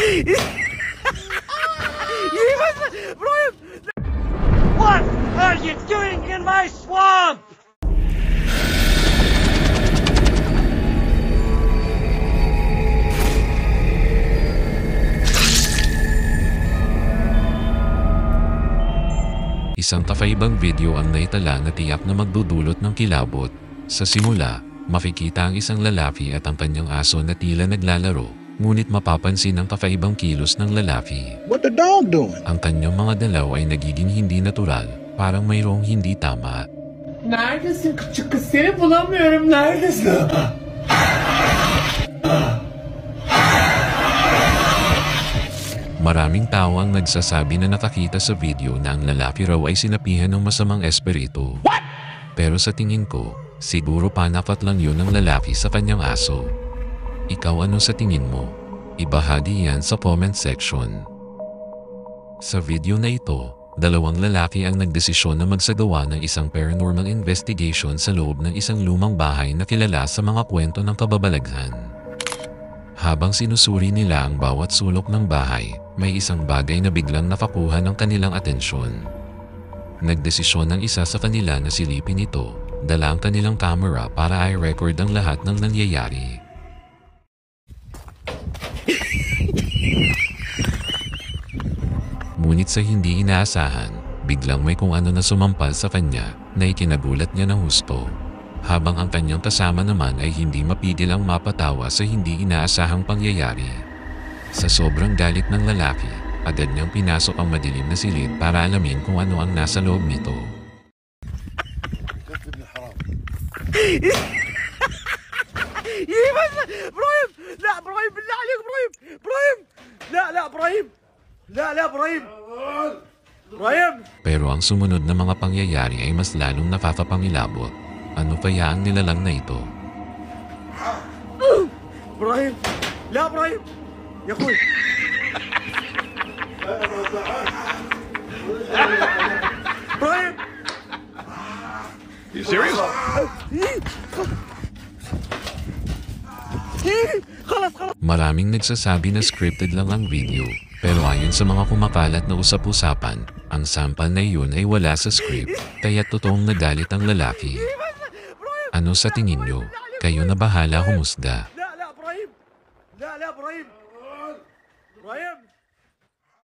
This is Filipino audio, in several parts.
What are you doing in my swamp? Isang kakaibang video ang naitala na tiyak na magdudulot ng kilabot. Sa simula, makikita ang isang lalaki at ang kanyang aso na tila naglalaro, ngunit mapapansin ang kakaibang kilos ng lalaki. What the dog doing? Ang kanyang mga dalaw ay nagiging hindi natural, parang mayroong hindi tama. Neredesin? Kız seni bulamıyorum. Neredesin? Maraming tao ang nagsasabi na nakakita sa video na ang lalaki raw ay sinapihan ng masamang espiritu. What? Pero sa tingin ko, siguro panakot lang yun ng lalaki sa kanyang aso. Ikaw, ano sa tingin mo? Ibahagi yan sa comment section. Sa video na ito, dalawang lalaki ang nagdesisyon na magsagawa ng isang paranormal investigation sa loob ng isang lumang bahay na kilala sa mga kwento ng kababalaghan. Habang sinusuri nila ang bawat sulok ng bahay, may isang bagay na biglang nakakuha ng kanilang atensyon. Nagdesisyon ng isa sa kanila na silipin ito, dala ang kanilang camera para i-record ang lahat ng nangyayari. Ngunit sa hindi inaasahan, biglang may kung ano na sumampal sa kanya na ikinagulat niya ng husto. Habang ang kanyang kasama naman ay hindi mapigil ang mapatawa sa hindi inaasahang pangyayari. Sa sobrang galit ng lalaki, agad niyang pinasok ang madilim na silid para alamin kung ano ang nasa loob nito. ابراهيم لا ابراهيم بالله عليك ابراهيم ابراهيم لا ابراهيم لا ابراهيم ابراهيم. Pero ang sumunod na mga pangyayari ay mas lalong nakakapangilabot. Ano kaya ang nilalang na ito? ابراهيم لا ابراهيم يا اخوي ابراهيم. You serious? خلاص خلاص. Maraming nagsasabi na scripted lang ang video. Pero ayon sa mga kumakalat na usap-usapan, ang sampal na iyon ay wala sa script, kaya totoong nagalit ang lalaki. Ano sa tingin nyo? Kayo na bahala humusga.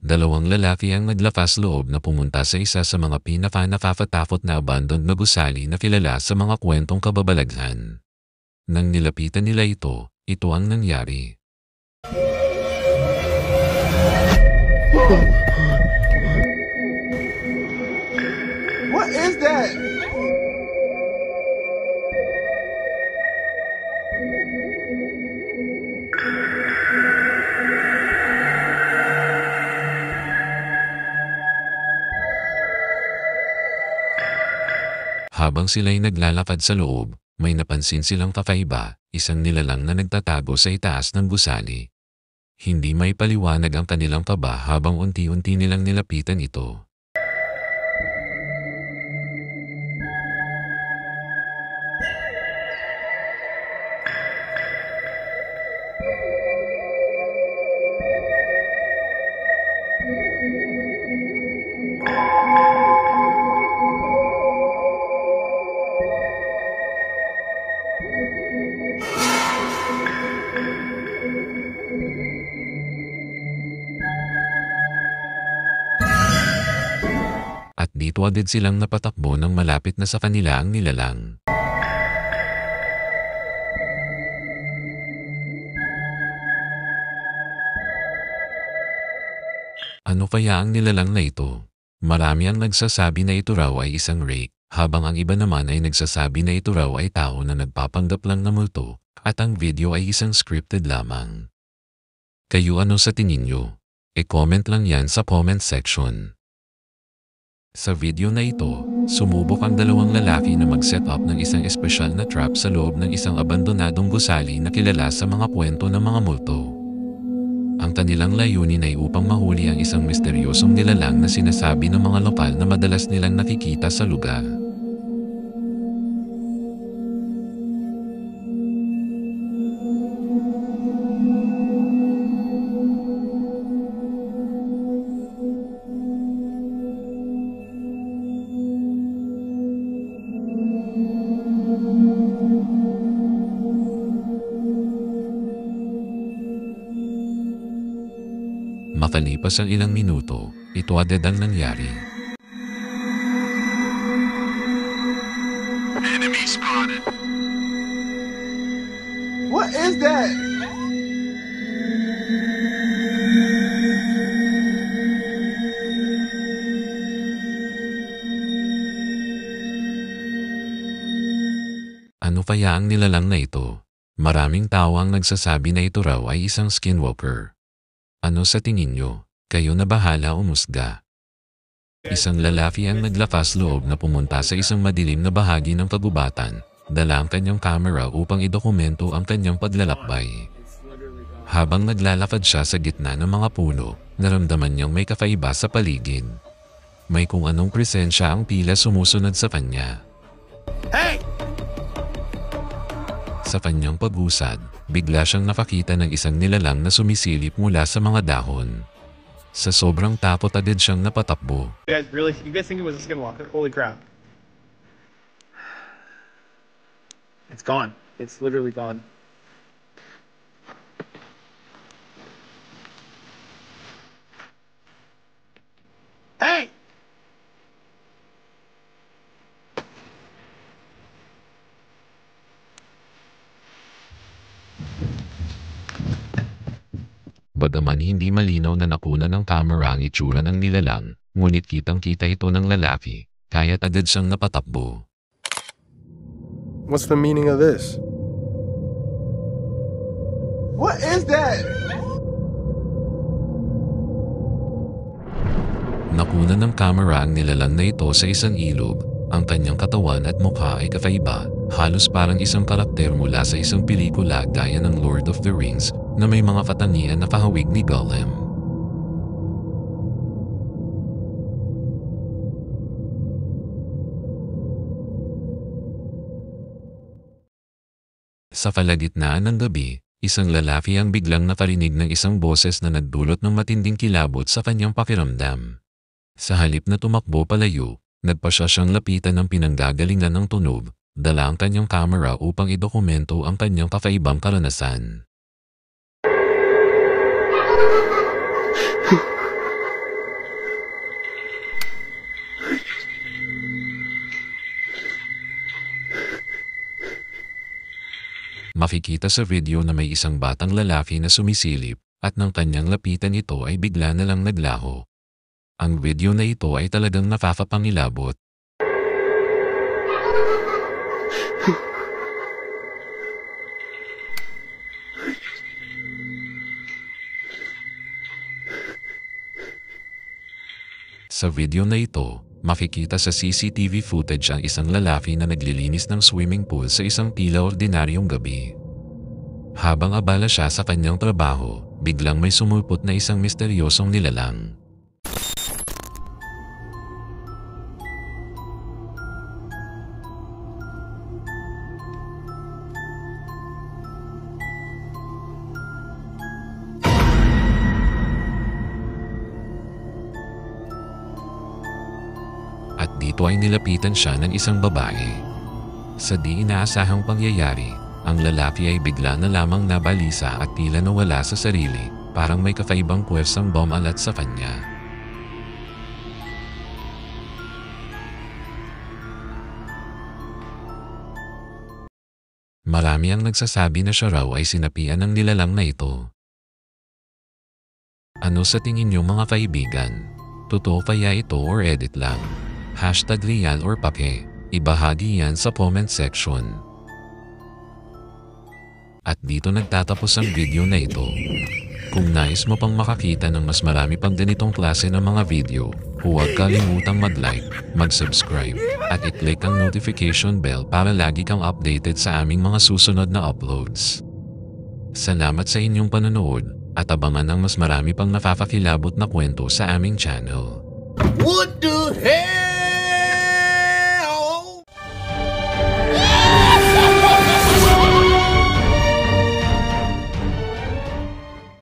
Dalawang lalaki ang naglakas loob na pumunta sa isa sa mga pinaka-nakakatakot na abandoned na gusali na kilala sa mga kwentong kababalaghan. Nang nilapitan nila ito ang nangyari. What is that? Habang sila'y naglalakad sa loob, may napansin silang kakaiba, isang nilalang na nagtatago sa itaas ng gusali. Hindi may paliwanag ang kanilang kaba habang unti-unti nilang nilapitan ito. At dito agad silang napatakbo nang malapit na sa kanila ang nilalang. Ano kaya ang nilalang na ito? Marami ang nagsasabi na ito raw ay isang rake, habang ang iba naman ay nagsasabi na ito raw ay tao na nagpapanggap lang na multo, at ang video ay isang scripted lamang. Kayo, ano sa tingin nyo? E-comment lang yan sa comment section. Sa video na ito, sumubok ang dalawang lalaki na mag-set up ng isang espesyal na trap sa loob ng isang abandonadong gusali na kilala sa mga kwento ng mga multo. Ang kanilang layunin ay upang mahuli ang isang misteryosong nilalang na sinasabi ng mga lokal na madalas nilang nakikita sa lugar. Makalipas ang ilang minuto, ito agad ang nangyari. What is that? Ano kaya ang nilalang na ito? Maraming tao ang nagsasabi na ito raw ay isang skinwalker. Ano sa tingin nyo? Kayo na bahala umusga. Isang lalaki ang naglakas loob na pumunta sa isang madilim na bahagi ng kagubatan, dala ang kanyang kamera upang idokumento ang kanyang paglalakbay. Habang naglalakad siya sa gitna ng mga puno, naramdaman niyang may kakaiba sa paligid. May kung anong presensya ang tila sumusunod sa kanya. Hey! Sa kanyang pag-usad, bigla siyang nakakita ng isang nilalang na sumisilip mula sa mga dahon. Sa sobrang takot agad siyang napatakbo. You guys think it was a skinwalker? Holy crap. It's gone. It's literally gone. Hey! Bagaman hindi malinaw na nakuna ng kamera ang itsura ng nilalang, ngunit kitang-kita ito ng lalaki, kaya't agad siyang napatakbo. What's the meaning of this? What is that? Nakuna ng kamera ang nilalang na ito sa isang ilog. Ang kanyang katawan at mukha ay kakaiba, halos parang isang karakter mula sa isang pelikula gaya ng Lord of the Rings na may mga katangian na kahawig ni Gollum. Sa kalagitnaan ng gabi, isang lalaki ang biglang nakarinig ng isang boses na nagdulot ng matinding kilabot sa kanyang pakiramdam. Sa halip na tumakbo palayo, nagpasya siyang lapitan ng pinanggagalingan ng tunog, dala ang kanyang kamera upang idokumento ang kanyang kakaibang karanasan. Makikita sa video na may isang batang lalaki na sumisilip at nang kanyang lapitan ito ay bigla na lang naglaho. Ang video na ito ay talagang nakakapangilabot. Sa video na ito, makikita sa CCTV footage ang isang lalaki na naglilinis ng swimming pool sa isang tila ordinaryong gabi. Habang abala siya sa kanyang trabaho, biglang may sumulpot na isang misteryosong nilalang. At dito ay nilapitan siya ng isang babae. Sa di inaasahang pangyayari, ang lalaki ay bigla na lamang nabalisa at tila nawala sa sarili, parang may kakaibang puwersang bumalat sa kanya. Marami ang nagsasabi na siya raw ay sinapian ng nilalang na ito. Ano sa tingin niyo mga kaibigan? Totoo kaya ito or edit lang? #real or pake. Ibahagi yan sa comment section. At dito nagtatapos ang video na ito. Kung nais mo pang makakita ng mas marami pang ganitong klase ng mga video, huwag kalimutang mag-like, mag-subscribe, at i-click ang notification bell para lagi kang updated sa aming mga susunod na uploads. Salamat sa inyong panonood, at abangan ang mas marami pang nakakakilabot na kwento sa aming channel. What the hell?